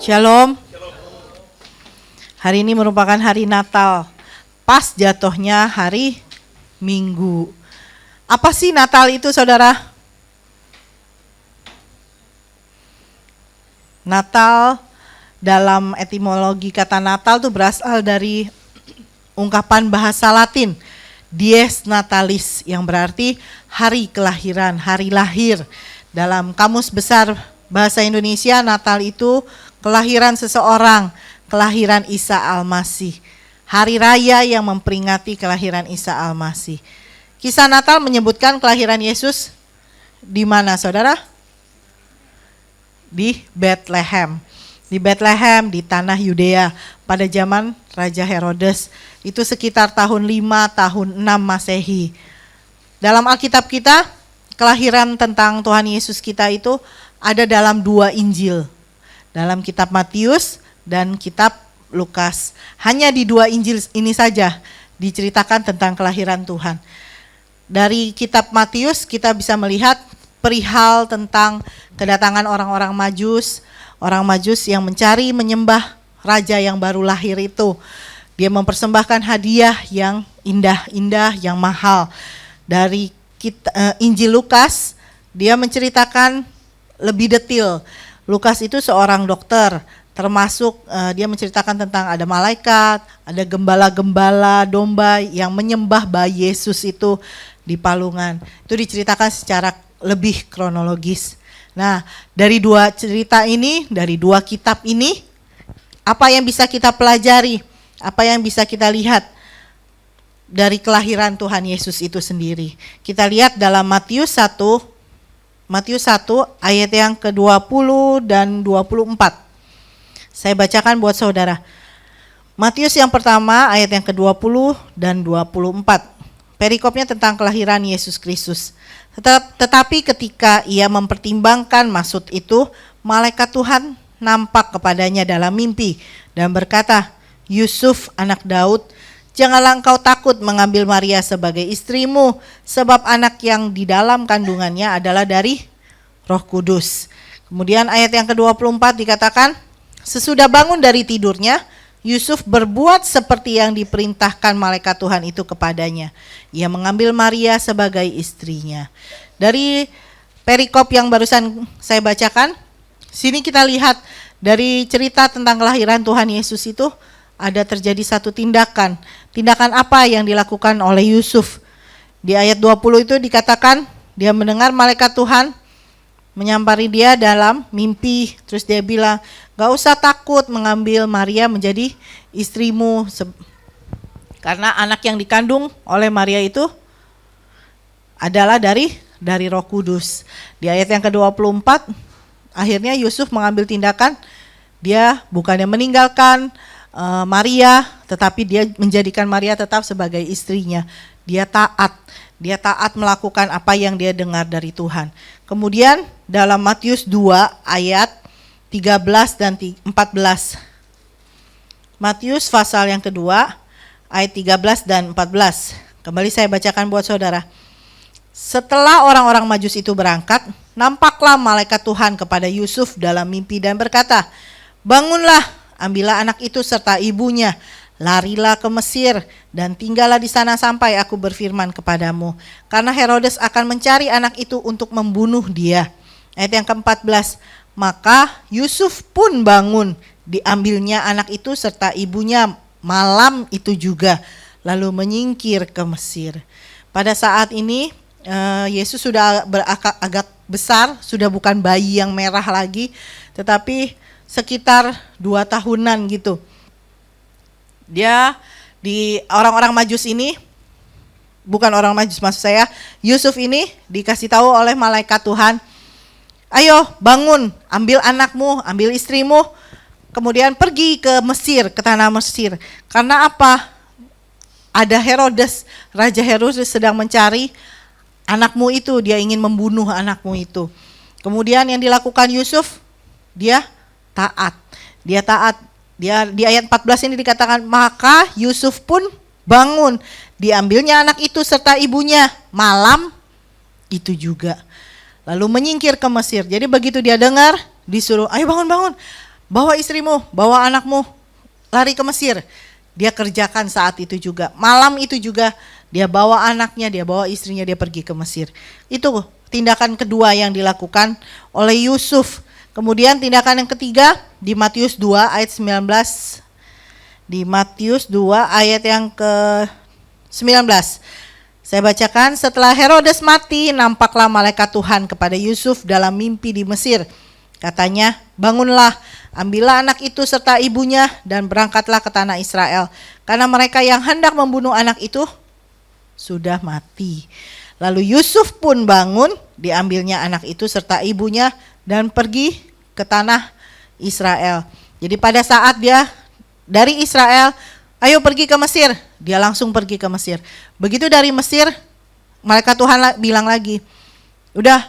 Shalom. Hari ini merupakan hari Natal. Pas jatuhnya hari Minggu. Apa sih Natal itu, saudara? Natal, dalam etimologi kata Natal itu berasal dari ungkapan bahasa Latin, dies natalis, yang berarti hari kelahiran, hari lahir. Dalam Kamus Besar Bahasa Indonesia, Natal itu kelahiran seseorang, kelahiran Isa Al-Masih. Hari raya yang memperingati kelahiran Isa Al-Masih. Kisah Natal menyebutkan kelahiran Yesus di mana, saudara? Di Bethlehem. Di Bethlehem, di tanah Yudea pada zaman Raja Herodes. Itu sekitar tahun 5, tahun 6 Masehi. Dalam Alkitab kita, kelahiran tentang Tuhan Yesus kita itu ada dalam 2 Injil. Dalam kitab Matius dan kitab Lukas. Hanya di 2 Injil ini saja diceritakan tentang kelahiran Tuhan. Dari kitab Matius kita bisa melihat perihal tentang kedatangan orang Majus yang mencari menyembah raja yang baru lahir itu. Dia mempersembahkan hadiah yang indah-indah, yang mahal. Dari Injil Lukas, dia menceritakan lebih detail. Lukas itu seorang dokter, termasuk dia menceritakan tentang ada malaikat, ada gembala-gembala domba yang menyembah bayi Yesus itu di palungan. Itu diceritakan secara lebih kronologis. Nah, dari 2 cerita ini, dari 2 kitab ini, apa yang bisa kita pelajari? Apa yang bisa kita lihat dari kelahiran Tuhan Yesus itu sendiri? Kita lihat dalam Matius 1 ayat yang ke-20 dan 24. Saya bacakan buat saudara. Matius yang pertama ayat yang ke-20 dan 24. Perikopnya tentang kelahiran Yesus Kristus. Tetapi ketika ia mempertimbangkan maksud itu, malaikat Tuhan nampak kepadanya dalam mimpi dan berkata, Yusuf anak Daud, janganlah engkau takut mengambil Maria sebagai istrimu, sebab anak yang di dalam kandungannya adalah dari Roh Kudus. Kemudian ayat yang ke-24 dikatakan, sesudah bangun dari tidurnya, Yusuf berbuat seperti yang diperintahkan malaikat Tuhan itu kepadanya. Ia mengambil Maria sebagai istrinya. Dari perikop yang barusan saya bacakan, sini kita lihat dari cerita tentang kelahiran Tuhan Yesus itu, ada terjadi satu tindakan. Tindakan apa yang dilakukan oleh Yusuf? Di ayat 20 itu dikatakan dia mendengar malaikat Tuhan menyampari dia dalam mimpi. Terus dia bilang, gak usah takut mengambil Maria menjadi istrimu. Karena anak yang dikandung oleh Maria itu adalah dari Roh Kudus. Di ayat yang ke-24 akhirnya Yusuf mengambil tindakan. Dia bukannya meninggalkan Maria, tetapi dia menjadikan Maria tetap sebagai istrinya. Dia taat melakukan apa yang dia dengar dari Tuhan. Kemudian dalam Matius 2 ayat 13 dan 14. Matius pasal yang kedua ayat 13 dan 14. Kembali saya bacakan buat saudara. Setelah orang-orang Majus itu berangkat, nampaklah malaikat Tuhan kepada Yusuf dalam mimpi dan berkata, bangunlah, ambillah anak itu serta ibunya, larilah ke Mesir dan tinggallah di sana sampai aku berfirman kepadamu. Karena Herodes akan mencari anak itu untuk membunuh dia. Ayat yang ke-14, Maka Yusuf pun bangun, diambilnya anak itu serta ibunya malam itu juga, lalu menyingkir ke Mesir. Pada saat ini Yesus sudah agak besar, sudah bukan bayi yang merah lagi, tetapi sekitar 2 tahunan gitu. Dia di orang-orang Majus ini, bukan orang Majus maksud saya, Yusuf ini dikasih tahu oleh malaikat Tuhan, ayo bangun, ambil anakmu, ambil istrimu, kemudian pergi ke Mesir, ke tanah Mesir. Karena apa? Ada Herodes, Raja Herodes sedang mencari anakmu itu, dia ingin membunuh anakmu itu. Kemudian yang dilakukan Yusuf, dia taat. Dia di ayat 14 ini dikatakan, maka Yusuf pun bangun, diambilnya anak itu serta ibunya malam itu juga, lalu menyingkir ke Mesir. Jadi begitu dia dengar, disuruh, ayo bangun, bawa istrimu, bawa anakmu, lari ke Mesir. Dia kerjakan saat itu juga, malam itu juga dia bawa anaknya, dia bawa istrinya, dia pergi ke Mesir. Itu tindakan kedua yang dilakukan oleh Yusuf. Kemudian tindakan yang ketiga di Matius 2 ayat 19. Di Matius 2 ayat yang ke-19. Saya bacakan, setelah Herodes mati, nampaklah malaikat Tuhan kepada Yusuf dalam mimpi di Mesir. Katanya, bangunlah, ambillah anak itu serta ibunya dan berangkatlah ke tanah Israel. Karena mereka yang hendak membunuh anak itu sudah mati. Lalu Yusuf pun bangun, diambilnya anak itu serta ibunya dan pergi ke tanah Israel. Jadi pada saat dia dari Israel, ayo pergi ke Mesir, dia langsung pergi ke Mesir. Begitu dari Mesir, malaikat Tuhan bilang lagi, udah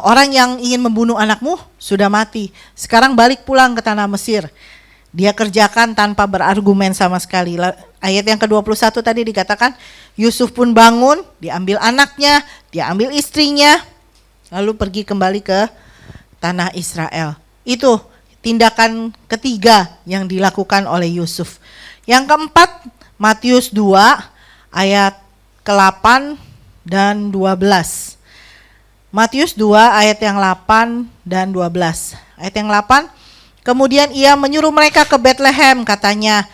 orang yang ingin membunuh anakmu sudah mati, sekarang balik pulang ke tanah Mesir. Dia kerjakan tanpa berargumen sama sekali. Ayat yang ke-21 tadi dikatakan, Yusuf pun bangun, diambil anaknya, dia ambil istrinya, lalu pergi kembali ke tanah Israel. Itu tindakan ketiga yang dilakukan oleh Yusuf. Yang keempat, Matius 2 ayat ke-8 dan 12. Matius 2 ayat yang 8 dan 12. Ayat yang 8, kemudian ia menyuruh mereka ke Betlehem, katanya,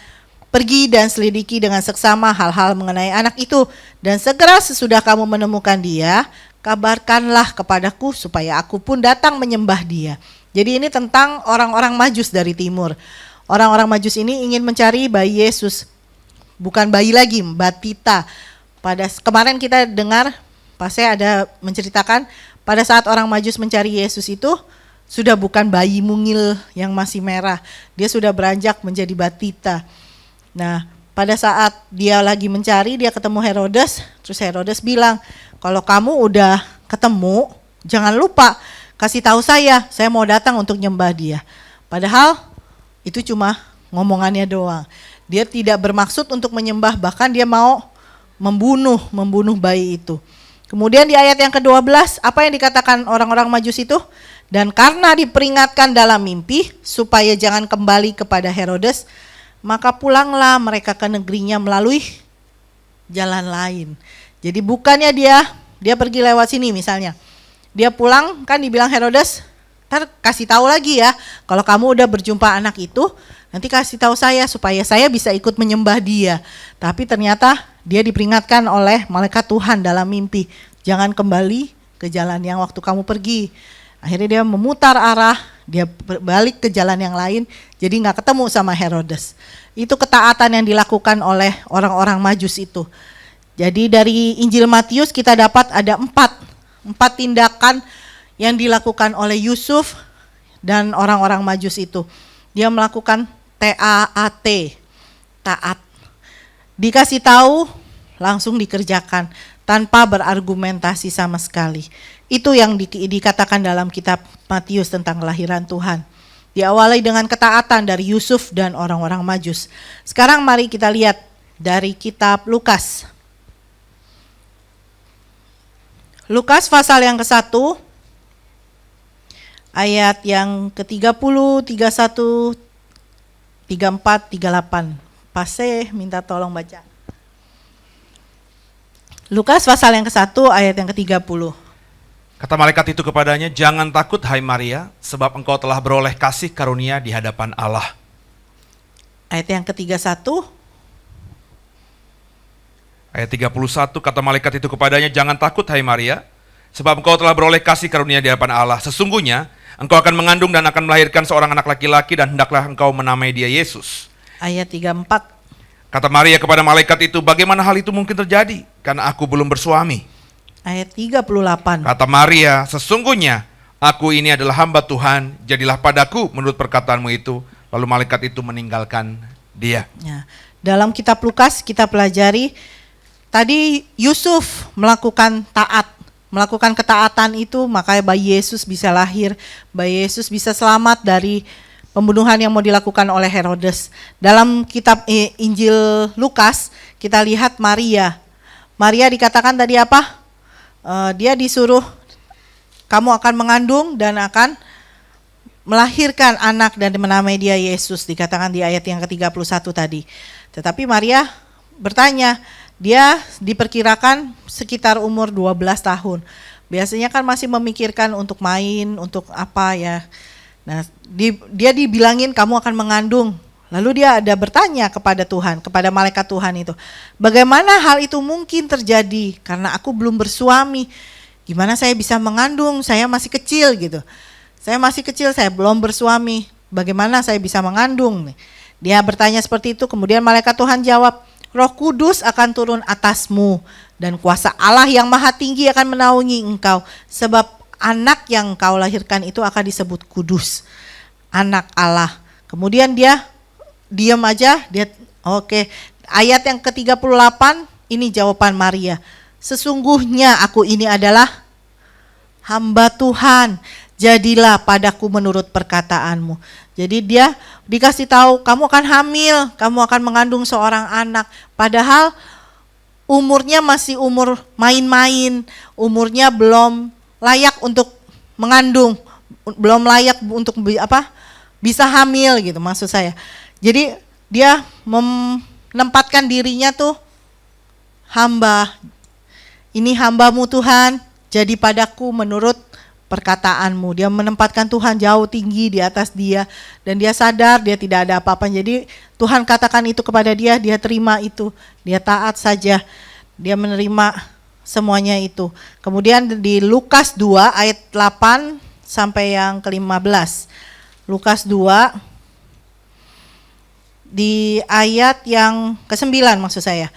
pergi dan selidiki dengan seksama hal-hal mengenai anak itu, dan segera sesudah kamu menemukan dia, kabarkanlah kepadaku supaya aku pun datang menyembah dia. Jadi ini tentang orang-orang Majus dari timur. Orang-orang Majus ini ingin mencari bayi Yesus. Bukan bayi lagi, batita. Kemarin kita dengar, Pak saya ada menceritakan, pada saat orang Majus mencari Yesus itu, sudah bukan bayi mungil yang masih merah. Dia sudah beranjak menjadi batita. Nah, pada saat dia lagi mencari, dia ketemu Herodes. Terus Herodes bilang, kalau kamu udah ketemu, jangan lupa kasih tahu saya mau datang untuk nyembah dia. Padahal itu cuma ngomongannya doang. Dia tidak bermaksud untuk menyembah, bahkan dia mau membunuh bayi itu. Kemudian di ayat yang ke-12, apa yang dikatakan orang-orang Majus itu? Dan karena diperingatkan dalam mimpi supaya jangan kembali kepada Herodes, maka pulanglah mereka ke negerinya melalui jalan lain. Jadi bukannya dia pergi lewat sini misalnya. Dia pulang, kan dibilang Herodes, ntar kasih tahu lagi ya, kalau kamu udah berjumpa anak itu, nanti kasih tahu saya supaya saya bisa ikut menyembah dia. Tapi ternyata dia diperingatkan oleh malaikat Tuhan dalam mimpi, jangan kembali ke jalan yang waktu kamu pergi. Akhirnya dia memutar arah, dia balik ke jalan yang lain, jadi nggak ketemu sama Herodes. Itu ketaatan yang dilakukan oleh orang-orang Majus itu. Jadi dari Injil Matius kita dapat ada empat tindakan yang dilakukan oleh Yusuf dan orang-orang Majus itu. Dia melakukan TAAT, taat. Dikasih tahu, langsung dikerjakan tanpa berargumentasi sama sekali. Itu yang dikatakan dalam kitab Matius tentang kelahiran Tuhan. Diawali dengan ketaatan dari Yusuf dan orang-orang Majus. Sekarang mari kita lihat dari kitab Lukas. Lukas pasal yang ke-1, ayat yang ke-30, 31, 34, 38. Paseh minta tolong baca. Lukas pasal yang ke-1 ayat yang ke-30. Kata malaikat itu kepadanya, "Jangan takut hai Maria, sebab engkau telah beroleh kasih karunia di hadapan Allah." Ayat yang ke-31. Ayat 31, kata malaikat itu kepadanya, "Jangan takut hai Maria, sebab engkau telah beroleh kasih karunia di hadapan Allah. Sesungguhnya engkau akan mengandung dan akan melahirkan seorang anak laki-laki, dan hendaklah engkau menamai dia Yesus." Ayat 34. Kata Maria kepada malaikat itu, "Bagaimana hal itu mungkin terjadi? Karena aku belum bersuami." Ayat 38. Kata Maria, "Sesungguhnya aku ini adalah hamba Tuhan, jadilah padaku menurut perkataanmu itu." Lalu malaikat itu meninggalkan dia. Ya. Dalam kitab Lukas kita pelajari tadi Yusuf melakukan ketaatan itu, makanya bayi Yesus bisa lahir, bayi Yesus bisa selamat dari pembunuhan yang mau dilakukan oleh Herodes. Dalam kitab Injil Lukas kita lihat Maria dikatakan tadi apa? Dia disuruh, kamu akan mengandung dan akan melahirkan anak dan menamai dia Yesus, dikatakan di ayat yang ke-31 tadi. Tetapi Maria bertanya, dia diperkirakan sekitar umur 12 tahun. Biasanya kan masih memikirkan untuk main, untuk apa ya. Nah, dia dibilangin kamu akan mengandung. Lalu dia ada bertanya kepada Tuhan, kepada malaikat Tuhan itu, bagaimana hal itu mungkin terjadi? Karena aku belum bersuami. Gimana saya bisa mengandung? Saya masih kecil gitu. Saya masih kecil, saya belum bersuami. Bagaimana saya bisa mengandung? Dia bertanya seperti itu. Kemudian malaikat Tuhan jawab, Roh Kudus akan turun atasmu dan kuasa Allah yang Maha Tinggi akan menaungi engkau. Sebab anak yang kau lahirkan itu akan disebut kudus, anak Allah. Kemudian dia diam aja, oke. Ayat yang ke-38, ini jawaban Maria. Sesungguhnya aku ini adalah hamba Tuhan, jadilah padaku menurut perkataanmu. Jadi dia dikasih tahu, kamu akan hamil, kamu akan mengandung seorang anak. Padahal umurnya masih umur main-main, umurnya belum layak untuk mengandung, belum layak untuk bisa hamil gitu maksud saya. Jadi dia menempatkan dirinya tuh hamba. Ini hambamu Tuhan, jadi padaku menurut perkataanmu. Dia menempatkan Tuhan jauh tinggi di atas dia, dan dia sadar dia tidak ada apa-apa. Jadi Tuhan katakan itu kepada dia, dia terima itu, dia taat saja, dia menerima semuanya itu. Kemudian di Lukas 2 ayat 8 sampai yang ke-15. Lukas 2 di ayat yang ke-9 maksud saya.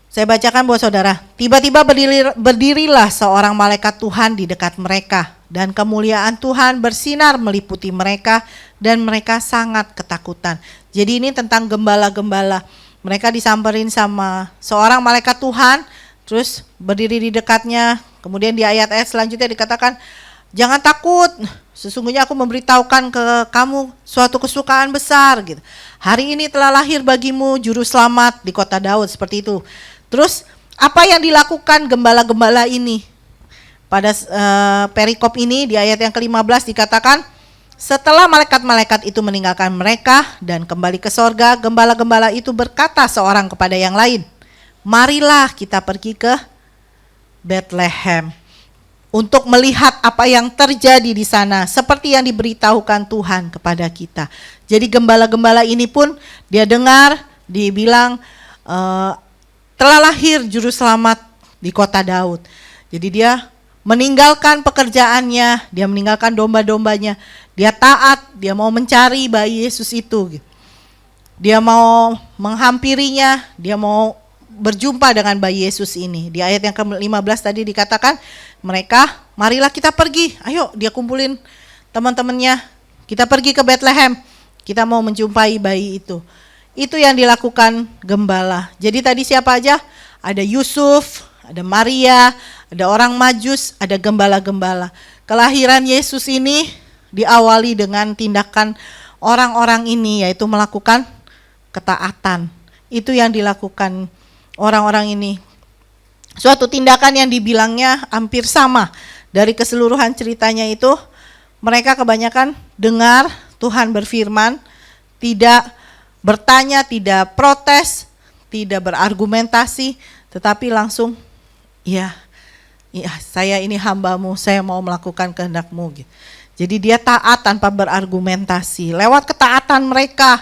Saya bacakan buat saudara. Tiba-tiba berdirilah seorang malaikat Tuhan di dekat mereka, dan kemuliaan Tuhan bersinar meliputi mereka, dan mereka sangat ketakutan. Jadi ini tentang gembala-gembala. Mereka disamperin sama seorang malaikat Tuhan, terus berdiri di dekatnya. Kemudian di ayat-ayat selanjutnya dikatakan, jangan takut, sesungguhnya aku memberitahukan ke kamu suatu kesukaan besar gitu. Hari ini telah lahir bagimu juru selamat di kota Daud, seperti itu. Terus apa yang dilakukan gembala-gembala ini? Pada perikop ini di ayat yang ke-15 dikatakan, setelah malaikat-malaikat itu meninggalkan mereka dan kembali ke sorga, gembala-gembala itu berkata seorang kepada yang lain, marilah kita pergi ke Bethlehem untuk melihat apa yang terjadi di sana, seperti yang diberitahukan Tuhan kepada kita. Jadi gembala-gembala ini pun dia dengar, dibilang telah lahir juru selamat di kota Daud. Jadi dia meninggalkan pekerjaannya, dia meninggalkan domba-dombanya, dia taat, dia mau mencari bayi Yesus itu. Dia mau menghampirinya, dia mau berjumpa dengan bayi Yesus ini. Di ayat yang ke-15 tadi dikatakan, mereka, marilah kita pergi, ayo dia kumpulin teman-temannya, kita pergi ke Bethlehem, kita mau menjumpai bayi itu. Itu yang dilakukan gembala. Jadi tadi siapa aja? Ada Yusuf, ada Maria, ada orang Majus, ada gembala-gembala. Kelahiran Yesus ini diawali dengan tindakan orang-orang ini, yaitu melakukan ketaatan. Itu yang dilakukan orang-orang ini. Suatu tindakan yang dibilangnya hampir sama. Dari keseluruhan ceritanya itu, mereka kebanyakan dengar Tuhan berfirman, tidak bertanya, tidak protes, tidak berargumentasi, tetapi langsung ya "Ya, saya ini hambamu, saya mau melakukan kehendak-mu." Gitu. Jadi dia taat tanpa berargumentasi. Lewat ketaatan mereka,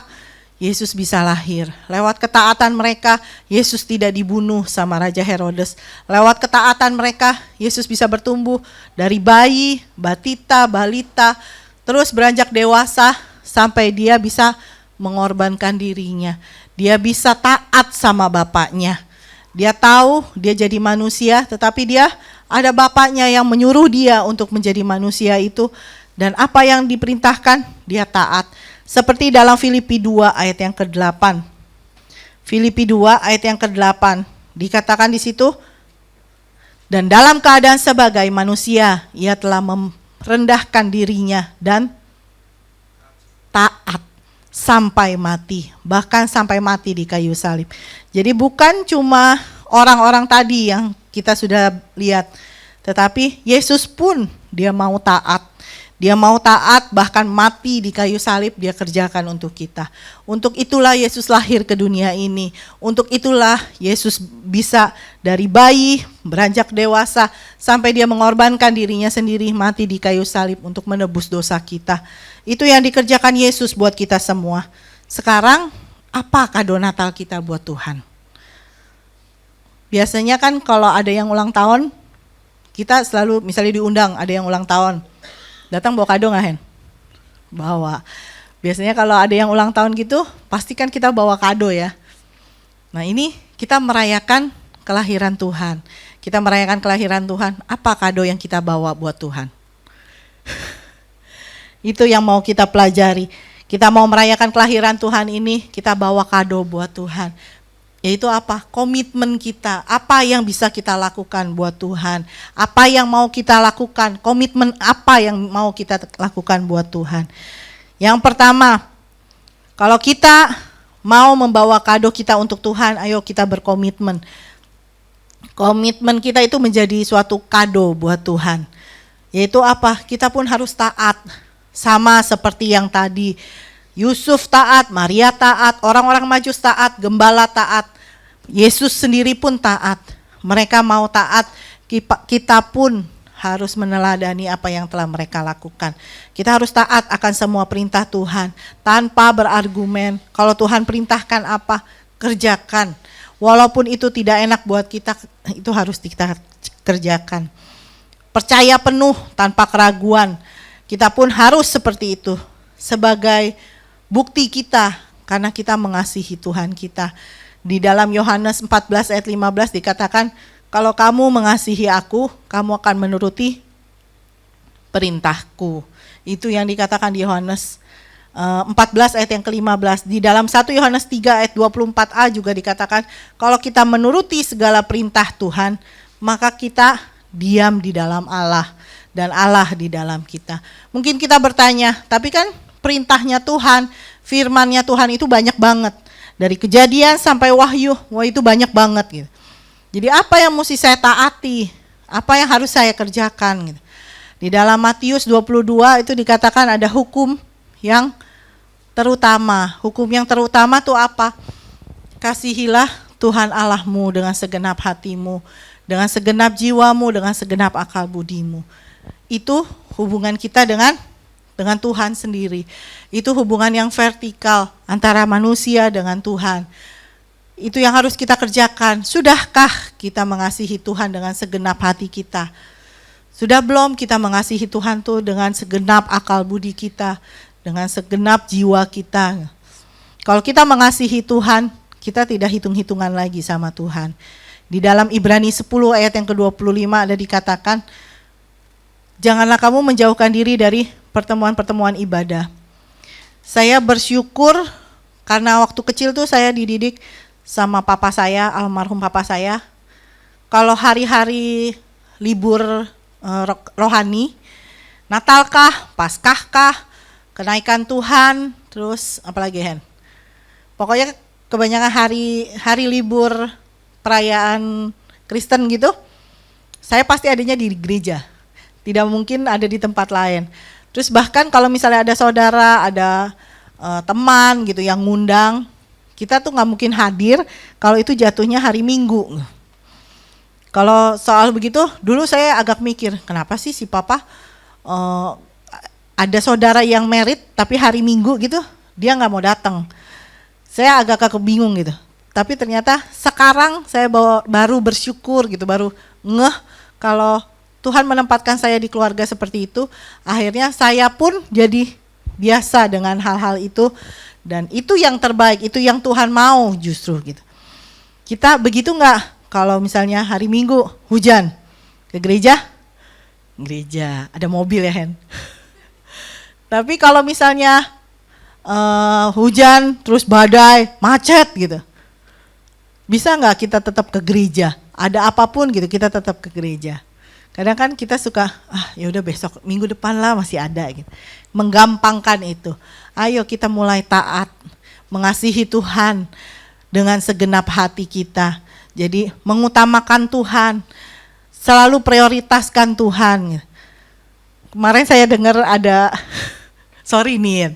Yesus bisa lahir. Lewat ketaatan mereka, Yesus tidak dibunuh sama Raja Herodes. Lewat ketaatan mereka, Yesus bisa bertumbuh dari bayi, batita, balita, terus beranjak dewasa sampai dia bisa mengorbankan dirinya. Dia bisa taat sama bapaknya. Dia tahu dia jadi manusia, tetapi dia ada bapaknya yang menyuruh dia untuk menjadi manusia itu. Dan apa yang diperintahkan, dia taat. Seperti dalam Filipi 2 ayat yang ke-8. Filipi 2 ayat yang ke-8. Dikatakan di situ, dan dalam keadaan sebagai manusia, ia telah merendahkan dirinya dan taat sampai mati. Bahkan sampai mati di kayu salib. Jadi bukan cuma orang-orang tadi yang kita sudah lihat, tetapi Yesus pun dia mau taat. Dia mau taat, bahkan mati di kayu salib, dia kerjakan untuk kita. Untuk itulah Yesus lahir ke dunia ini. Untuk itulah Yesus bisa dari bayi, beranjak dewasa, sampai dia mengorbankan dirinya sendiri, mati di kayu salib untuk menebus dosa kita. Itu yang dikerjakan Yesus buat kita semua. Sekarang, apa kado Natal kita buat Tuhan? Biasanya kan kalau ada yang ulang tahun, kita selalu misalnya diundang, ada yang ulang tahun. Datang bawa kado nggak, Hen? Bawa. Biasanya kalau ada yang ulang tahun gitu, pasti kan kita bawa kado ya. Nah ini kita merayakan kelahiran Tuhan. Kita merayakan kelahiran Tuhan, apa kado yang kita bawa buat Tuhan? Itu yang mau kita pelajari. Kita mau merayakan kelahiran Tuhan ini, kita bawa kado buat Tuhan. Yaitu apa? Komitmen kita, apa yang bisa kita lakukan buat Tuhan, apa yang mau kita lakukan, komitmen apa yang mau kita lakukan buat Tuhan. Yang pertama, kalau kita mau membawa kado kita untuk Tuhan, ayo kita berkomitmen. Komitmen kita itu menjadi suatu kado buat Tuhan. Yaitu apa? Kita pun harus taat, sama seperti yang tadi. Yusuf taat, Maria taat, orang-orang Majus taat, gembala taat. Yesus sendiri pun taat. Mereka mau taat, kita pun harus meneladani apa yang telah mereka lakukan. Kita harus taat akan semua perintah Tuhan tanpa berargumen. Kalau Tuhan perintahkan apa, kerjakan. Walaupun itu tidak enak buat kita, itu harus kita kerjakan. Percaya penuh tanpa keraguan. Kita pun harus seperti itu sebagai bukti kita karena kita mengasihi Tuhan kita. Di dalam Yohanes 14 ayat 15 dikatakan, kalau kamu mengasihi aku, kamu akan menuruti perintahku. Itu yang dikatakan di Yohanes 14 ayat yang ke-15. Di dalam 1 Yohanes 3 ayat 24a juga dikatakan, kalau kita menuruti segala perintah Tuhan, maka kita diam di dalam Allah dan Allah di dalam kita. Mungkin kita bertanya, tapi kan perintahnya Tuhan, firman-Nya Tuhan itu banyak banget. Dari Kejadian sampai Wahyu, wah itu banyak banget gitu. Jadi apa yang mesti saya taati? Apa yang harus saya kerjakan gitu. Di dalam Matius 22 itu dikatakan ada hukum yang terutama. Hukum yang terutama itu apa? Kasihilah Tuhan Allahmu dengan segenap hatimu, dengan segenap jiwamu, dengan segenap akal budimu. Itu hubungan kita dengan Tuhan sendiri. Itu hubungan yang vertikal antara manusia dengan Tuhan. Itu yang harus kita kerjakan. Sudahkah kita mengasihi Tuhan dengan segenap hati kita? Sudah belum kita mengasihi Tuhan tuh dengan segenap akal budi kita, dengan segenap jiwa kita? Kalau kita mengasihi Tuhan, kita tidak hitung-hitungan lagi sama Tuhan. Di dalam Ibrani 10 ayat yang ke-25 ada dikatakan, janganlah kamu menjauhkan diri dari pertemuan-pertemuan ibadah. Saya bersyukur karena waktu kecil tuh saya dididik sama papa saya, almarhum papa saya. Kalau hari-hari libur rohani, Natalkah, Paskahkah, kenaikan Tuhan, terus apalagi Hen? Pokoknya kebanyakan hari libur perayaan Kristen gitu, saya pasti adanya di gereja. Tidak mungkin ada di tempat lain. Terus bahkan kalau misalnya ada saudara, ada teman gitu yang ngundang, kita tuh nggak mungkin hadir kalau itu jatuhnya hari Minggu. Kalau soal begitu, dulu saya agak mikir, kenapa sih si papa ada saudara yang merit tapi hari Minggu gitu dia nggak mau datang. Saya agak bingung gitu. Tapi ternyata sekarang saya baru bersyukur gitu, baru ngeh kalau Tuhan menempatkan saya di keluarga seperti itu. Akhirnya saya pun jadi biasa dengan hal-hal itu, dan itu yang terbaik, itu yang Tuhan mau justru gitu. Kita begitu nggak? Kalau misalnya hari Minggu hujan, ke gereja, ada mobil ya Hen. Tapi kalau misalnya hujan, terus badai, macet gitu, bisa nggak kita tetap ke gereja? Ada apapun gitu, kita tetap ke gereja. Kadang kan kita suka, ya udah besok, minggu depan lah masih ada gitu. Menggampangkan itu. Ayo kita mulai taat, mengasihi Tuhan dengan segenap hati kita. Jadi mengutamakan Tuhan, selalu prioritaskan Tuhan. Kemarin saya dengar ada, sorry nih,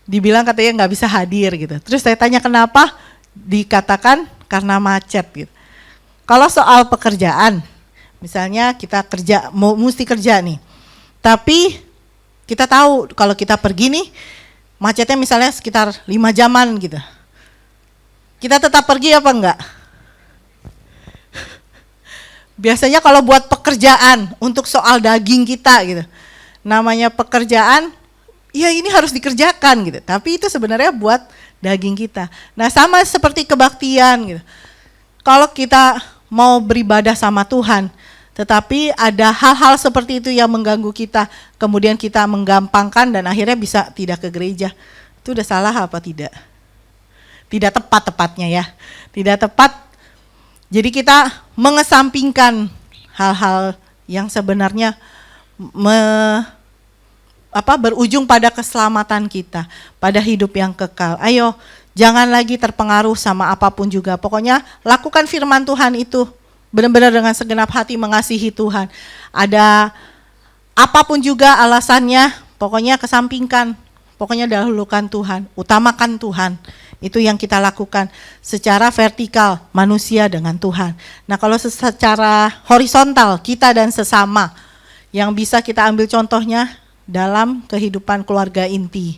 dibilang katanya nggak bisa hadir gitu. Terus saya tanya kenapa, dikatakan karena macet gitu. Kalau soal pekerjaan, misalnya kita kerja, mesti kerja nih, tapi kita tahu kalau kita pergi nih, macetnya misalnya sekitar 5 jaman gitu. Kita tetap pergi apa enggak? Biasanya kalau buat pekerjaan, untuk soal daging kita gitu, namanya pekerjaan, ya ini harus dikerjakan gitu. Tapi itu sebenarnya buat daging kita. Nah sama seperti kebaktian gitu. Kalau kita mau beribadah sama Tuhan, tetapi ada hal-hal seperti itu yang mengganggu kita, kemudian kita menggampangkan dan akhirnya bisa tidak ke gereja. Itu udah salah apa tidak? Tidak tepat-tepatnya ya, tidak tepat. Jadi kita mengesampingkan hal-hal yang sebenarnya berujung pada keselamatan kita, pada hidup yang kekal. Ayo, jangan lagi terpengaruh sama apapun juga. Pokoknya lakukan firman Tuhan itu benar-benar dengan segenap hati, mengasihi Tuhan. Ada apapun juga alasannya, pokoknya kesampingkan. Pokoknya dahulukan Tuhan, utamakan Tuhan. Itu yang kita lakukan secara vertikal, manusia dengan Tuhan. Nah kalau secara horizontal, kita dan sesama, yang bisa kita ambil contohnya dalam kehidupan keluarga inti.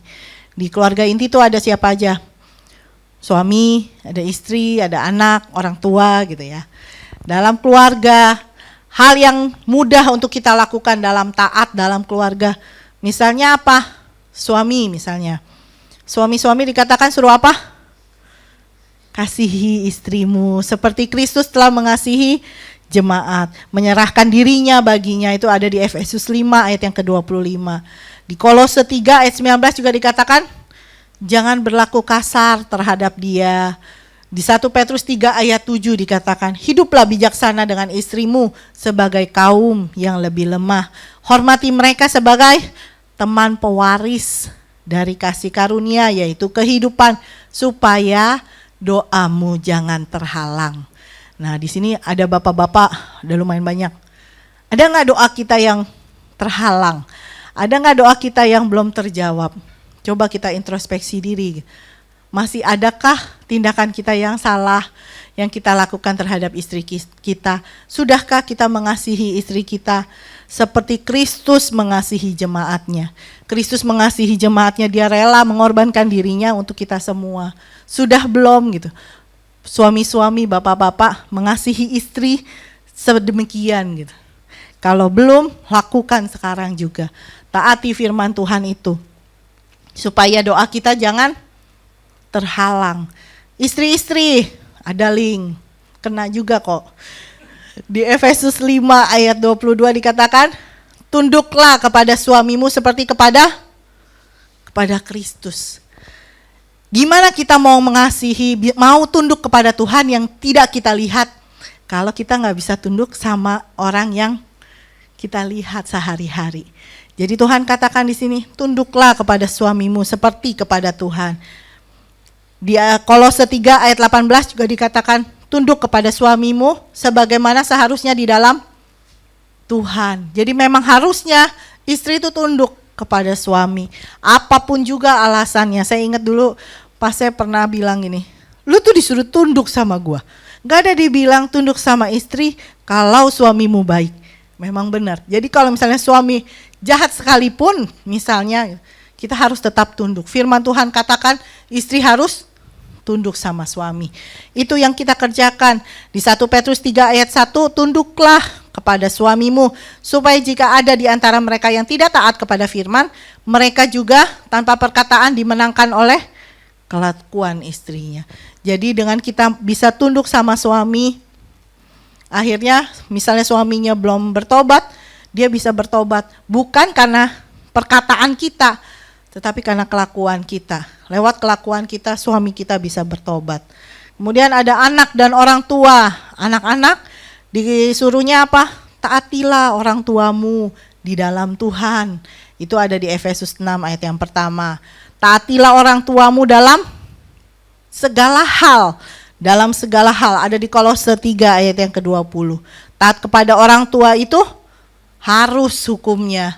Di keluarga inti itu ada siapa aja? Suami, ada istri, ada anak, orang tua gitu ya. Dalam keluarga, hal yang mudah untuk kita lakukan dalam taat dalam keluarga. Misalnya apa? Suami misalnya. Suami-suami dikatakan suruh apa? Kasihi istrimu seperti Kristus telah mengasihi jemaat, menyerahkan dirinya baginya. Itu ada di Efesus 5 ayat yang ke-25. Di Kolose 3 ayat 19 juga dikatakan jangan berlaku kasar terhadap dia. Di 1 Petrus 3 ayat 7 dikatakan hiduplah bijaksana dengan istrimu sebagai kaum yang lebih lemah. Hormati mereka sebagai teman pewaris dari kasih karunia yaitu kehidupan supaya doamu jangan terhalang. Nah di sini ada bapak-bapak, udah lumayan banyak. Ada nggak doa kita yang terhalang? Ada nggak doa kita yang belum terjawab? Coba kita introspeksi diri. Masih adakah tindakan kita yang salah yang kita lakukan terhadap istri kita? Sudahkah kita mengasihi istri kita seperti Kristus mengasihi jemaatnya? Kristus mengasihi jemaatnya, dia rela mengorbankan dirinya untuk kita semua. Sudah belum gitu? Suami-suami, bapak-bapak mengasihi istri sedemikian gitu. Kalau belum, lakukan sekarang juga. Taati firman Tuhan itu. Supaya doa kita jangan terhalang. Istri-istri, ada link, kena juga kok. Di Efesus 5 ayat 22 dikatakan, tunduklah kepada suamimu seperti kepada Kristus. Gimana kita mau mengasihi, mau tunduk kepada Tuhan yang tidak kita lihat, kalau kita nggak bisa tunduk sama orang yang kita lihat sehari-hari. Jadi Tuhan katakan di sini, tunduklah kepada suamimu seperti kepada Tuhan. Di Kolose 3 ayat 18 juga dikatakan, tunduk kepada suamimu sebagaimana seharusnya di dalam Tuhan. Jadi memang harusnya istri itu tunduk kepada suami. Apapun juga alasannya. Saya ingat dulu pas saya pernah bilang gini, Lu tuh disuruh tunduk sama gua. Gak ada dibilang tunduk sama istri kalau suamimu baik. Memang benar. Jadi kalau misalnya suami jahat sekalipun, misalnya kita harus tetap tunduk. Firman Tuhan katakan istri harus tunduk sama suami. Itu yang kita kerjakan. Di 1 Petrus 3 ayat 1, tunduklah kepada suamimu, supaya jika ada di antara mereka yang tidak taat kepada firman, mereka juga tanpa perkataan dimenangkan oleh kelakuan istrinya. Jadi dengan kita bisa tunduk sama suami, akhirnya misalnya suaminya belum bertobat, dia bisa bertobat bukan karena perkataan kita, tetapi karena kelakuan kita. Lewat kelakuan kita, suami kita bisa bertobat. Kemudian ada anak dan orang tua. Anak-anak disuruhnya apa? Taatilah orang tuamu di dalam Tuhan. Itu ada di Efesus 6 ayat yang pertama. Taatilah orang tuamu dalam segala hal. Dalam segala hal, ada di Kolose 3 ayat yang ke-20. Taat kepada orang tua itu harus hukumnya.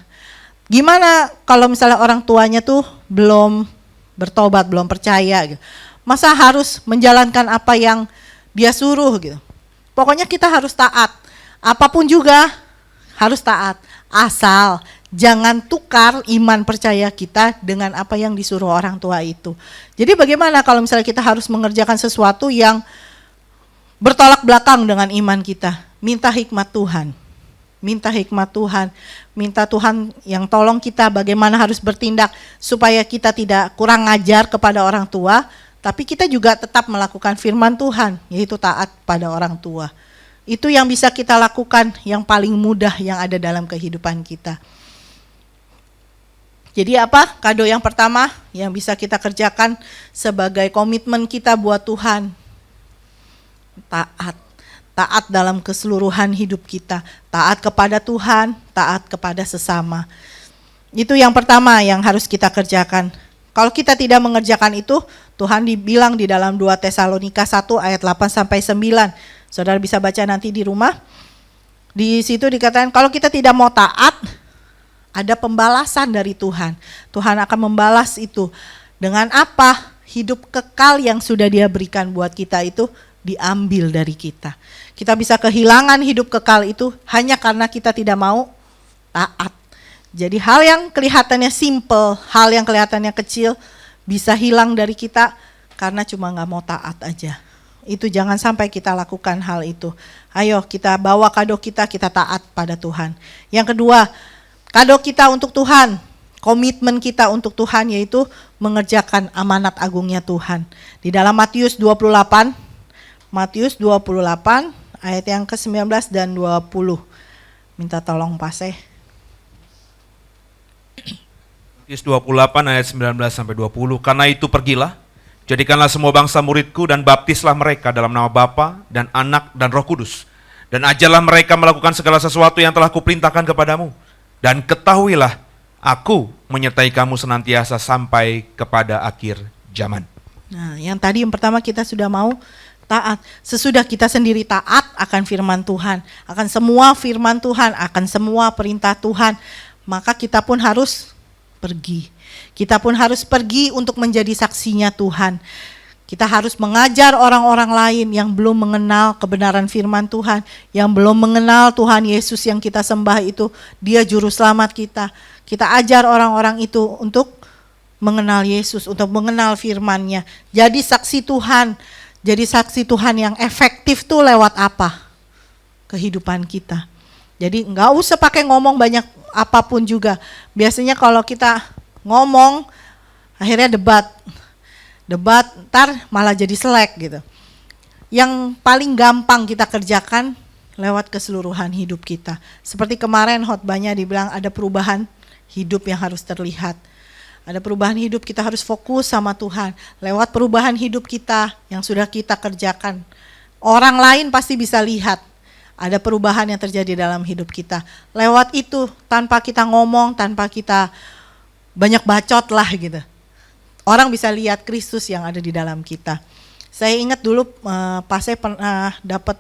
Gimana kalau misalnya orang tuanya tuh belum bertobat, belum percaya gitu. Masa harus menjalankan apa yang dia suruh gitu. Pokoknya kita harus taat. Apapun juga harus taat. Asal jangan tukar iman percaya kita dengan apa yang disuruh orang tua itu. Jadi bagaimana kalau misalnya kita harus mengerjakan sesuatu yang bertolak belakang dengan iman kita? Minta hikmat Tuhan. Minta hikmat Tuhan, minta Tuhan yang tolong kita bagaimana harus bertindak supaya kita tidak kurang ngajar kepada orang tua, tapi kita juga tetap melakukan firman Tuhan, yaitu taat pada orang tua. Itu yang bisa kita lakukan yang paling mudah yang ada dalam kehidupan kita. Jadi apa? Kado yang pertama yang bisa kita kerjakan sebagai komitmen kita buat Tuhan. Taat. Taat dalam keseluruhan hidup kita. Taat kepada Tuhan, taat kepada sesama. Itu yang pertama yang harus kita kerjakan. Kalau kita tidak mengerjakan itu, Tuhan dibilang di dalam 2 Tesalonika 1 ayat 8-9. Saudara bisa baca nanti di rumah. Di situ dikatakan kalau kita tidak mau taat, ada pembalasan dari Tuhan. Tuhan akan membalas itu. Dengan apa? Hidup kekal yang sudah Dia berikan buat kita itu diambil dari kita. Kita bisa kehilangan hidup kekal itu hanya karena kita tidak mau taat. Jadi hal yang kelihatannya simple, hal yang kelihatannya kecil bisa hilang dari kita karena cuma gak mau taat aja. Itu jangan sampai kita lakukan hal itu. Ayo kita bawa kado kita taat pada Tuhan. Yang kedua, kado kita untuk Tuhan, komitmen kita untuk Tuhan yaitu mengerjakan amanat agungnya Tuhan. Di dalam Matius 28 ayat yang ke-19 dan 20. Minta tolong Paseh. Matius 28 ayat 19 sampai 20. Karena itu pergilah, jadikanlah semua bangsa muridku dan baptislah mereka dalam nama Bapa dan Anak dan Roh Kudus. Dan ajarlah mereka melakukan segala sesuatu yang telah kuperintahkan kepadamu. Dan ketahuilah, aku menyertai kamu senantiasa sampai kepada akhir zaman. Nah, yang tadi yang pertama kita sudah mau taat. Sesudah kita sendiri taat akan firman Tuhan, akan semua firman Tuhan, akan semua perintah Tuhan, maka kita pun harus pergi. Kita pun harus pergi untuk menjadi saksinya Tuhan. Kita harus mengajar orang-orang lain yang belum mengenal kebenaran firman Tuhan, yang belum mengenal Tuhan Yesus yang kita sembah itu, Dia juru selamat kita. Kita ajar orang-orang itu untuk mengenal Yesus, untuk mengenal firman-Nya. Jadi saksi Tuhan. Jadi saksi Tuhan yang efektif tuh lewat apa? Kehidupan kita. Jadi nggak usah pakai ngomong banyak apapun juga. Biasanya kalau kita ngomong, akhirnya debat, ntar malah jadi selek gitu. Yang paling gampang kita kerjakan lewat keseluruhan hidup kita. Seperti kemarin khotbahnya dibilang ada perubahan hidup yang harus terlihat. Ada perubahan hidup, kita harus fokus sama Tuhan. Lewat perubahan hidup kita yang sudah kita kerjakan, orang lain pasti bisa lihat ada perubahan yang terjadi dalam hidup kita. Lewat itu, tanpa kita ngomong, tanpa kita banyak bacot lah gitu. Orang bisa lihat Kristus yang ada di dalam kita. Saya ingat dulu pas saya pernah dapat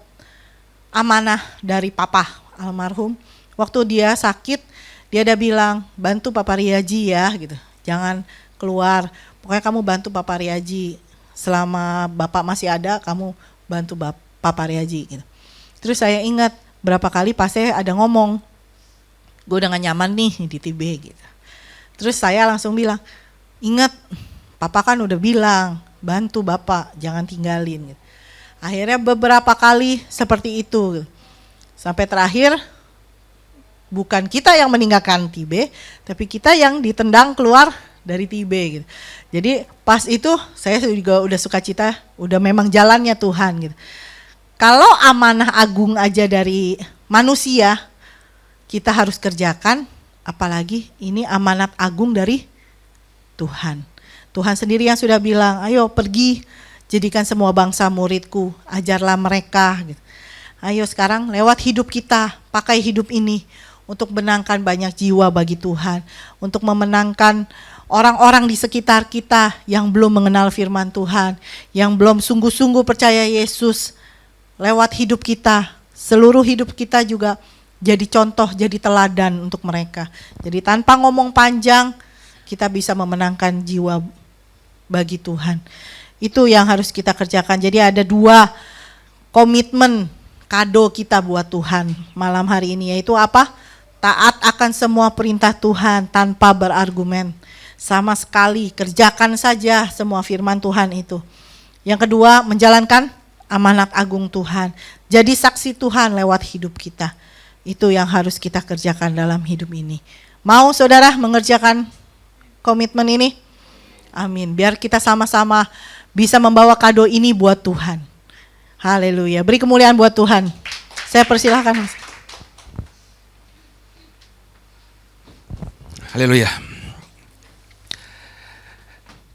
amanah dari papa almarhum. Waktu dia sakit, dia ada bilang, bantu Papa Riaji ya gitu. Jangan keluar, pokoknya kamu bantu Papa Riaji. selama Bapak masih ada kamu bantu Papa Riaji gitu. Terus saya ingat berapa kali pas saya ada ngomong, gue udah gak nyaman nih di TB gitu. Terus saya langsung bilang, ingat Papa kan udah bilang bantu Bapak, jangan tinggalin gitu. Akhirnya beberapa kali seperti itu gitu. Sampai terakhir bukan kita yang meninggalkan TB, tapi kita yang ditendang keluar dari TB gitu. Jadi pas itu saya juga udah sukacita, udah memang jalannya Tuhan gitu. Kalau amanah agung aja dari manusia kita harus kerjakan, apalagi ini amanat agung dari Tuhan. Tuhan sendiri yang sudah bilang, ayo pergi jadikan semua bangsa muridku, ajarlah mereka gitu. Ayo sekarang lewat hidup kita, pakai hidup ini untuk menangkan banyak jiwa bagi Tuhan, untuk memenangkan orang-orang di sekitar kita yang belum mengenal firman Tuhan, yang belum sungguh-sungguh percaya Yesus. Lewat hidup kita, seluruh hidup kita juga jadi contoh, jadi teladan untuk mereka. Jadi tanpa ngomong panjang, kita bisa memenangkan jiwa bagi Tuhan. Itu yang harus kita kerjakan. Jadi ada 2 komitmen kado kita buat Tuhan malam hari ini, yaitu apa? Taat akan semua perintah Tuhan tanpa berargumen. Sama sekali, kerjakan saja semua firman Tuhan itu. Yang kedua, menjalankan amanat agung Tuhan. Jadi saksi Tuhan lewat hidup kita. Itu yang harus kita kerjakan dalam hidup ini. Mau saudara mengerjakan komitmen ini? Amin. Biar kita sama-sama bisa membawa kado ini buat Tuhan. Haleluya. Beri kemuliaan buat Tuhan. Saya persilahkan. Haleluya.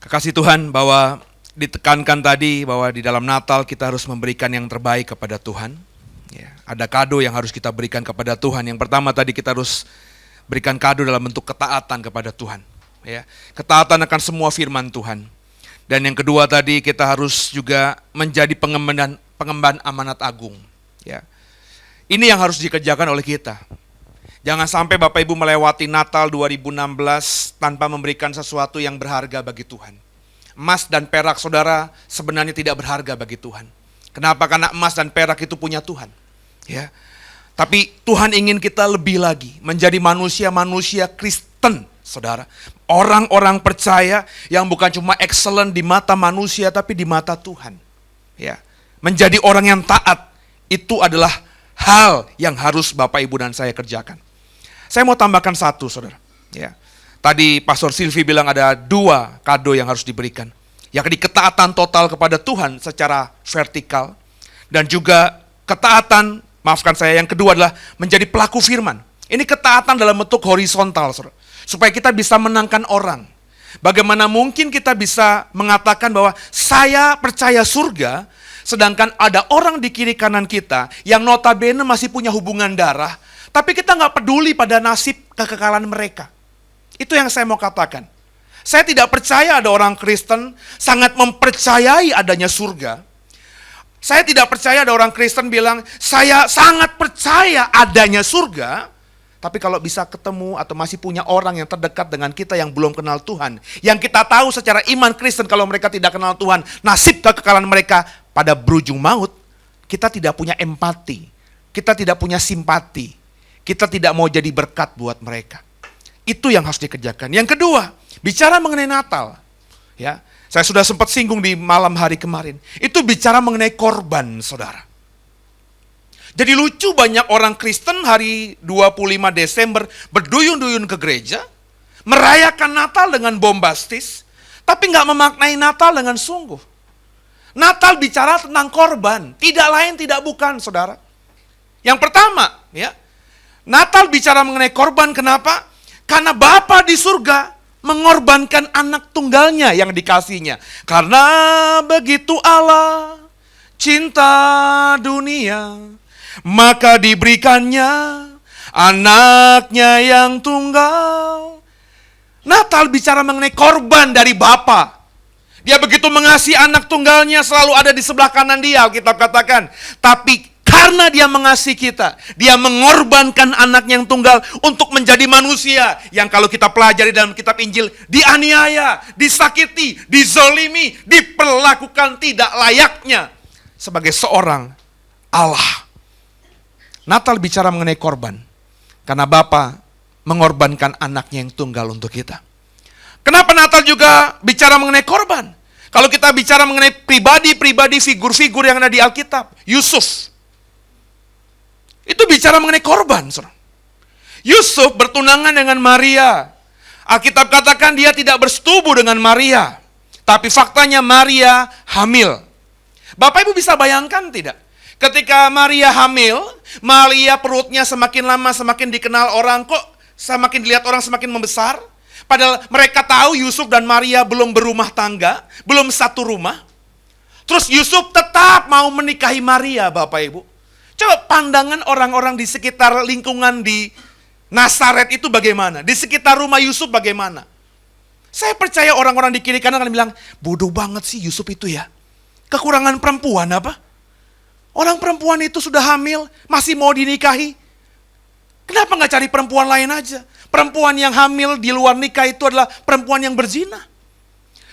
Kekasih Tuhan, bahwa ditekankan tadi bahwa di dalam Natal kita harus memberikan yang terbaik kepada Tuhan. Ya, ada kado yang harus kita berikan kepada Tuhan. Yang pertama tadi kita harus berikan kado dalam bentuk ketaatan kepada Tuhan. Ya, ketaatan akan semua firman Tuhan. Dan yang kedua tadi kita harus juga menjadi pengemban amanat agung. Ya, ini yang harus dikerjakan oleh kita. Jangan sampai Bapak Ibu melewati Natal 2016 tanpa memberikan sesuatu yang berharga bagi Tuhan. Emas dan perak saudara sebenarnya tidak berharga bagi Tuhan. Kenapa? Karena emas dan perak itu punya Tuhan. Ya. Tapi Tuhan ingin kita lebih lagi menjadi manusia-manusia Kristen, saudara. Orang-orang percaya yang bukan cuma excellent di mata manusia tapi di mata Tuhan. Ya. Menjadi orang yang taat itu adalah hal yang harus Bapak Ibu dan saya kerjakan. Saya mau tambahkan satu, saudara. Ya. Tadi Pastor Silvi bilang ada 2 kado yang harus diberikan. Yakni ketaatan total kepada Tuhan secara vertikal. Dan juga ketaatan, maafkan saya, yang kedua adalah menjadi pelaku firman. Ini ketaatan dalam bentuk horizontal, saudara. Supaya kita bisa menangkan orang. Bagaimana mungkin kita bisa mengatakan bahwa saya percaya surga, sedangkan ada orang di kiri kanan kita yang notabene masih punya hubungan darah, tapi kita nggak peduli pada nasib kekekalan mereka. Itu yang saya mau katakan. Saya tidak percaya ada orang Kristen sangat mempercayai adanya surga. Saya tidak percaya ada orang Kristen bilang, saya sangat percaya adanya surga, tapi kalau bisa ketemu atau masih punya orang yang terdekat dengan kita yang belum kenal Tuhan, yang kita tahu secara iman Kristen kalau mereka tidak kenal Tuhan, nasib kekekalan mereka pada berujung maut, kita tidak punya empati, kita tidak punya simpati, kita tidak mau jadi berkat buat mereka. Itu yang harus dikerjakan. Yang kedua, bicara mengenai Natal. Ya, saya sudah sempat singgung di malam hari kemarin. Itu bicara mengenai korban, saudara. Jadi lucu, banyak orang Kristen hari 25 Desember berduyun-duyun ke gereja, merayakan Natal dengan bombastis, tapi nggak memaknai Natal dengan sungguh. Natal bicara tentang korban, tidak lain tidak bukan, saudara. Yang pertama, ya, Natal bicara mengenai korban. Kenapa? Karena Bapa di surga mengorbankan anak tunggalnya yang dikasihnya. Karena begitu Allah cinta dunia, maka diberikannya anaknya yang tunggal. Natal bicara mengenai korban dari Bapa. Dia begitu mengasihi anak tunggalnya, selalu ada di sebelah kanan dia, Alkitab katakan. Tapi Karena dia mengasihi kita, dia mengorbankan anaknya yang tunggal untuk menjadi manusia yang kalau kita pelajari dalam kitab Injil, dianiaya, disakiti, dizolimi, diperlakukan tidak layaknya sebagai seorang Allah. Natal bicara mengenai korban, karena Bapa mengorbankan anaknya yang tunggal untuk kita. Kenapa Natal juga bicara mengenai korban? Kalau kita bicara mengenai pribadi-pribadi, figur-figur yang ada di Alkitab, Yusuf, itu bicara mengenai korban. Yusuf bertunangan dengan Maria. Alkitab katakan dia tidak bersetubuh dengan Maria. Tapi faktanya Maria hamil. Bapak Ibu bisa bayangkan tidak? Ketika Maria hamil, Maria perutnya semakin lama semakin dikenal orang, kok semakin dilihat orang semakin membesar. Padahal mereka tahu Yusuf dan Maria belum berumah tangga, belum satu rumah. Terus Yusuf tetap mau menikahi Maria, Bapak Ibu. Coba pandangan orang-orang di sekitar lingkungan di Nazaret itu bagaimana? Di sekitar rumah Yusuf bagaimana? Saya percaya orang-orang di kiri kanan akan bilang, bodoh banget sih Yusuf itu ya. Kekurangan perempuan apa? Orang perempuan itu sudah hamil, masih mau dinikahi. Kenapa nggak cari perempuan lain aja? Perempuan yang hamil di luar nikah itu adalah perempuan yang berzina.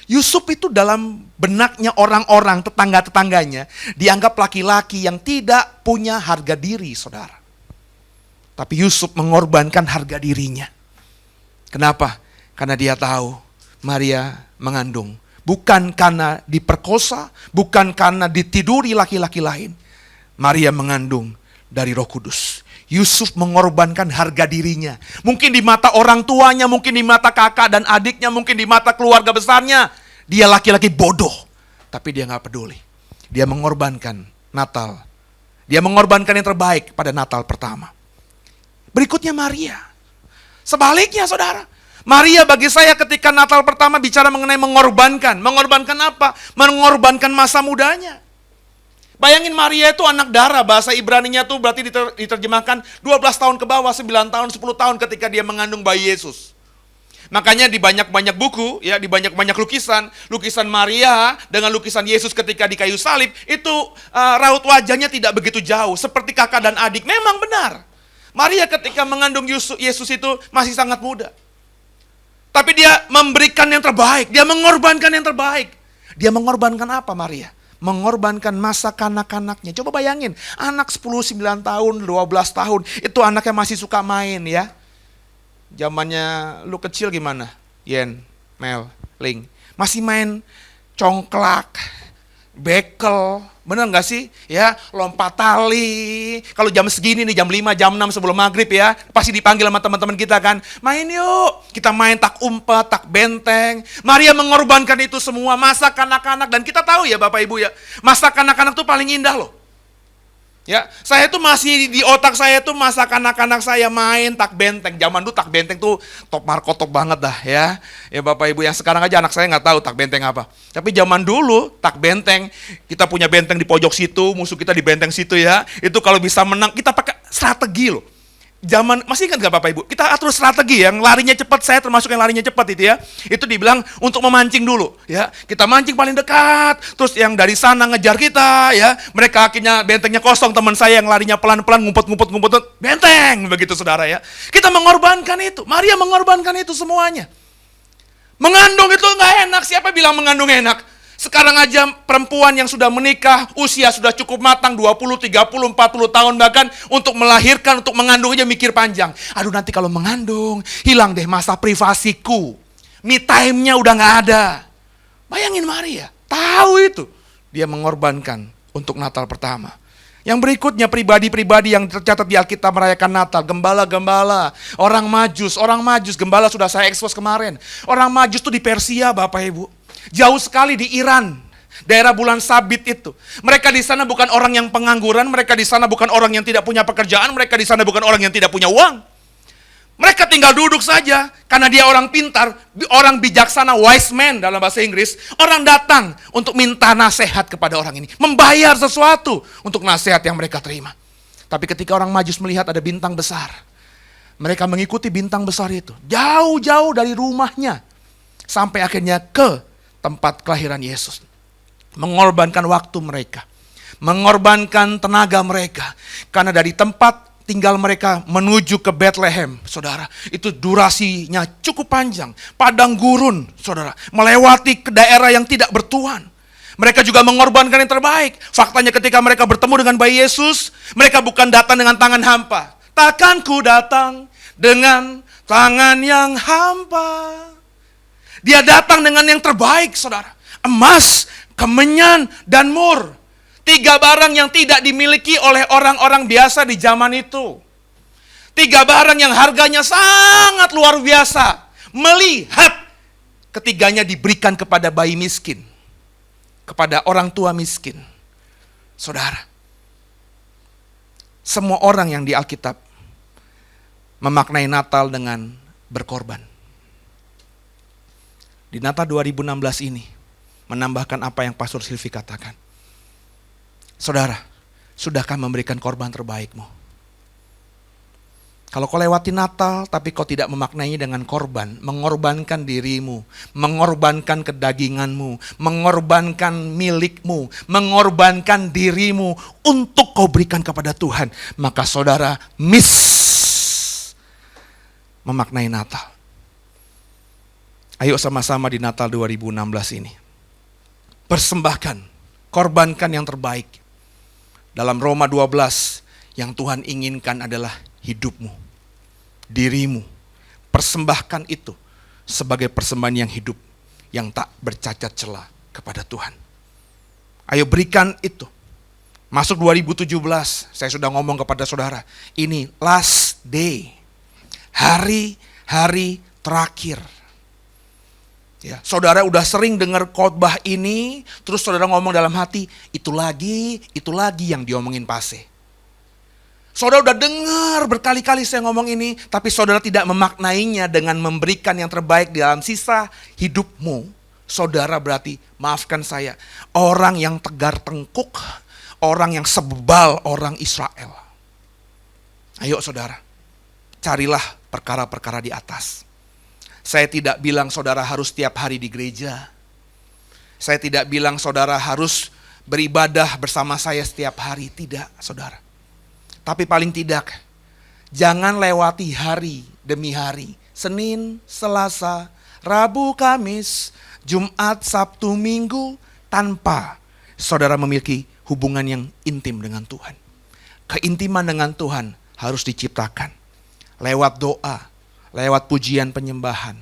Yusuf itu dalam benaknya orang-orang tetangga-tetangganya dianggap laki-laki yang tidak punya harga diri, saudara. Tapi Yusuf mengorbankan harga dirinya. Kenapa? Karena dia tahu Maria mengandung. Bukan karena diperkosa, bukan karena ditiduri laki-laki lain. Maria mengandung dari Roh Kudus. Yusuf mengorbankan harga dirinya. Mungkin di mata orang tuanya, mungkin di mata kakak dan adiknya, mungkin di mata keluarga besarnya. Dia laki-laki bodoh. Tapi dia gak peduli. Dia mengorbankan Natal. Dia mengorbankan yang terbaik pada Natal pertama. Berikutnya Maria. Sebaliknya saudara. Maria bagi saya ketika Natal pertama bicara mengenai mengorbankan. Mengorbankan apa? Mengorbankan masa mudanya. Bayangin Maria itu anak darah, bahasa Ibraninya tuh berarti diterjemahkan 12 tahun ke bawah, 9 tahun, 10 tahun ketika dia mengandung bayi Yesus. Makanya di banyak-banyak buku, ya di banyak-banyak lukisan Maria dengan lukisan Yesus ketika di kayu salib, itu raut wajahnya tidak begitu jauh, seperti kakak dan adik. Memang benar, Maria ketika mengandung Yesus itu masih sangat muda. Tapi dia memberikan yang terbaik, dia mengorbankan yang terbaik. Dia mengorbankan apa Maria? Mengorbankan masa kanak-kanaknya. Coba bayangin, anak 10, 9 tahun, 12 tahun, itu anaknya masih suka main ya. Zamannya lu kecil gimana? Yen, Mel, Ling. Masih main congklak, bekel, bener gak sih? Ya, lompat tali. Kalau jam segini nih, jam 5, jam 6 sebelum maghrib ya, pasti dipanggil sama teman-teman kita kan. Main yuk, kita main tak umpet, tak benteng. Maria mengorbankan itu semua, masa kanak-kanak. Dan kita tahu ya Bapak Ibu ya, masa kanak-kanak tuh paling indah loh. Ya, saya tuh masih di otak saya tuh masa kanak-kanak saya main tak benteng. Zaman dulu tak benteng tuh top markotop banget dah ya. Ya Bapak Ibu, yang sekarang aja anak saya nggak tahu tak benteng apa. Tapi zaman dulu tak benteng, kita punya benteng di pojok situ, musuh kita di benteng situ ya. Itu kalau bisa menang, kita pakai strategi loh. Zaman, masih ingat gak Bapak Ibu? Kita atur strategi yang larinya cepat, saya termasuk yang larinya cepat itu ya. Itu dibilang untuk memancing dulu ya. Kita mancing paling dekat, terus yang dari sana ngejar kita ya. Mereka akhirnya bentengnya kosong, teman saya yang larinya pelan-pelan ngumpet, benteng begitu saudara ya. Kita mengorbankan itu, Maria mengorbankan itu semuanya. Mengandung itu gak enak, siapa bilang mengandung enak? Sekarang aja perempuan yang sudah menikah, usia sudah cukup matang, 20, 30, 40 tahun bahkan, untuk melahirkan, untuk mengandung aja mikir panjang. Aduh nanti kalau mengandung, hilang deh masa privasiku. Me time-nya udah gak ada. Bayangin Maria, tahu itu. Dia mengorbankan untuk Natal pertama. Yang berikutnya pribadi-pribadi yang tercatat di Alkitab merayakan Natal. Gembala-gembala, orang Majus, gembala sudah saya ekspos kemarin. Orang Majus tuh di Persia Bapak Ibu. Jauh sekali di Iran, daerah bulan sabit itu. Mereka di sana bukan orang yang pengangguran, mereka di sana bukan orang yang tidak punya pekerjaan, mereka di sana bukan orang yang tidak punya uang. Mereka tinggal duduk saja, karena dia orang pintar, orang bijaksana, wise man dalam bahasa Inggris. Orang datang untuk minta nasihat kepada orang ini, membayar sesuatu untuk nasihat yang mereka terima. Tapi ketika orang Majus melihat ada bintang besar, mereka mengikuti bintang besar itu, jauh-jauh dari rumahnya, sampai akhirnya ke tempat kelahiran Yesus. Mengorbankan waktu mereka. mengorbankan tenaga mereka. Karena dari tempat tinggal mereka menuju ke Bethlehem, saudara, itu durasinya cukup panjang. Padang gurun, saudara, melewati ke daerah yang tidak bertuan. Mereka juga mengorbankan yang terbaik. Faktanya ketika mereka bertemu dengan bayi Yesus, mereka bukan datang dengan tangan hampa. Takkan ku datang dengan tangan yang hampa. Dia datang dengan yang terbaik, saudara. Emas, kemenyan, dan mur. 3 barang yang tidak dimiliki oleh orang-orang biasa di zaman itu. 3 barang yang harganya sangat luar biasa. Melihat ketiganya diberikan kepada bayi miskin. Kepada orang tua miskin. Saudara, semua orang yang di Alkitab memaknai Natal dengan berkorban. Di Natal 2016 ini, menambahkan apa yang Pastor Silvi katakan. Saudara, sudahkah memberikan korban terbaikmu? Kalau kau lewati Natal, tapi kau tidak memaknainya dengan korban, mengorbankan dirimu, mengorbankan kedaginganmu, mengorbankan milikmu, mengorbankan dirimu untuk kau berikan kepada Tuhan, maka saudara memaknai Natal. Ayo sama-sama di Natal 2016 ini, persembahkan, korbankan yang terbaik. Dalam Roma 12, yang Tuhan inginkan adalah hidupmu, dirimu. Persembahkan itu sebagai persembahan yang hidup, yang tak bercacat celah kepada Tuhan. Ayo berikan itu. Masuk 2017, saya sudah ngomong kepada saudara, ini last day, hari-hari terakhir. Ya, saudara udah sering dengar khotbah ini, terus saudara ngomong dalam hati, itu lagi yang diomongin Pase. Saudara udah dengar berkali-kali saya ngomong ini, tapi saudara tidak memaknainya dengan memberikan yang terbaik di dalam sisa hidupmu. Saudara berarti, maafkan saya, orang yang tegar tengkuk, orang yang sebebal orang Israel. Ayo saudara, carilah perkara-perkara di atas. Saya tidak bilang saudara harus tiap hari di gereja. Saya tidak bilang saudara harus beribadah bersama saya setiap hari. Tidak, saudara. Tapi paling tidak, jangan lewati hari demi hari. Senin, Selasa, Rabu, Kamis, Jumat, Sabtu, Minggu, tanpa saudara memiliki hubungan yang intim dengan Tuhan. Keintiman dengan Tuhan harus diciptakan lewat doa, lewat pujian penyembahan.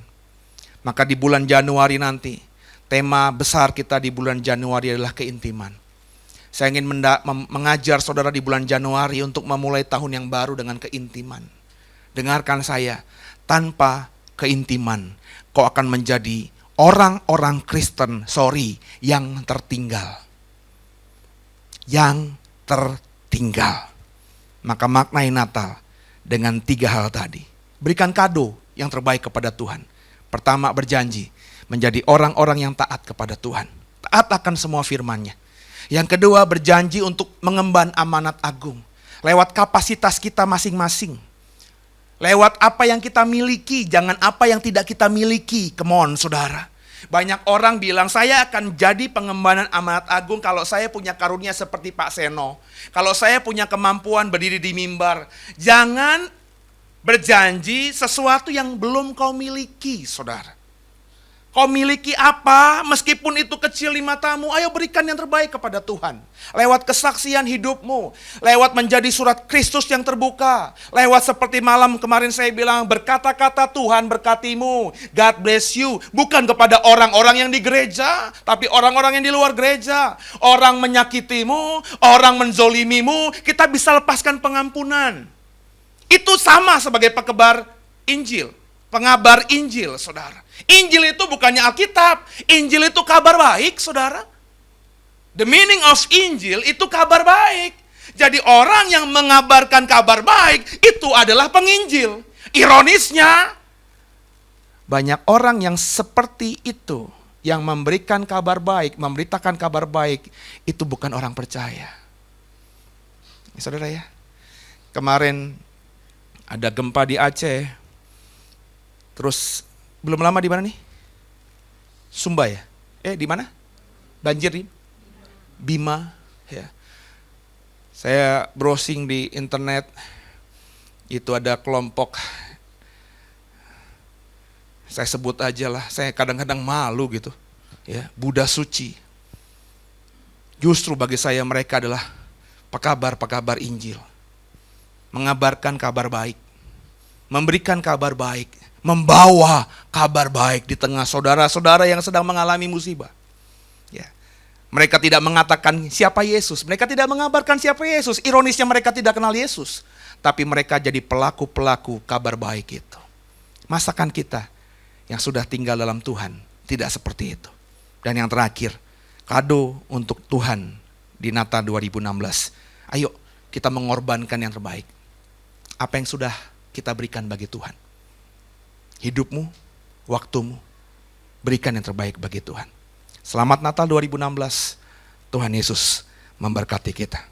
Maka di bulan Januari nanti, tema besar kita di bulan Januari adalah keintiman. Saya ingin mengajar saudara di bulan Januari untuk memulai tahun yang baru dengan keintiman. Dengarkan saya, tanpa keintiman kau akan menjadi orang-orang Kristen, yang tertinggal. Yang tertinggal. Maka maknai Natal dengan 3 hal tadi. Berikan kado yang terbaik kepada Tuhan. Pertama, berjanji menjadi orang-orang yang taat kepada Tuhan. Taat akan semua firman-Nya. Yang kedua, berjanji untuk mengemban amanat agung. Lewat kapasitas kita masing-masing. Lewat apa yang kita miliki, jangan apa yang tidak kita miliki. Come on, saudara. Banyak orang bilang, saya akan jadi pengemban amanat agung kalau saya punya karunia seperti Pak Seno. Kalau saya punya kemampuan berdiri di mimbar. Jangan berjanji sesuatu yang belum kau miliki, saudara. Kau miliki apa, meskipun itu kecil di matamu, ayo berikan yang terbaik kepada Tuhan. Lewat kesaksian hidupmu, lewat menjadi surat Kristus yang terbuka, lewat seperti malam kemarin saya bilang, berkata-kata Tuhan berkatimu, God bless you. Bukan kepada orang-orang yang di gereja, tapi orang-orang yang di luar gereja. Orang menyakitimu, orang menzolimimu, kita bisa lepaskan pengampunan. Itu sama sebagai pengabar Injil. Pengabar Injil, saudara. Injil itu bukannya Alkitab. Injil itu kabar baik, saudara. The meaning of Injil itu kabar baik. Jadi orang yang mengabarkan kabar baik itu adalah penginjil. Ironisnya, banyak orang yang seperti itu, yang memberikan kabar baik, memberitakan kabar baik, itu bukan orang percaya. Saudara ya, kemarin ada gempa di Aceh. Terus belum lama di mana nih? Sumba ya? Di mana? Banjir di Bima ya. Saya browsing di internet, itu ada kelompok, saya sebut aja lah, saya kadang-kadang malu gitu, ya, Buddha Suci. Justru bagi saya mereka adalah pekabar-pekabar Injil, mengabarkan kabar baik, memberikan kabar baik, membawa kabar baik di tengah saudara-saudara yang sedang mengalami musibah. Ya. Mereka tidak mengatakan siapa Yesus, mereka tidak mengabarkan siapa Yesus. Ironisnya mereka tidak kenal Yesus, tapi mereka jadi pelaku-pelaku kabar baik itu. Masakan kita yang sudah tinggal dalam Tuhan tidak seperti itu. Dan yang terakhir, kado untuk Tuhan di Natal 2016. Ayo kita mengorbankan yang terbaik. Apa yang sudah kita berikan bagi Tuhan? Hidupmu, waktumu, berikan yang terbaik bagi Tuhan. Selamat Natal 2016. Tuhan Yesus memberkati kita.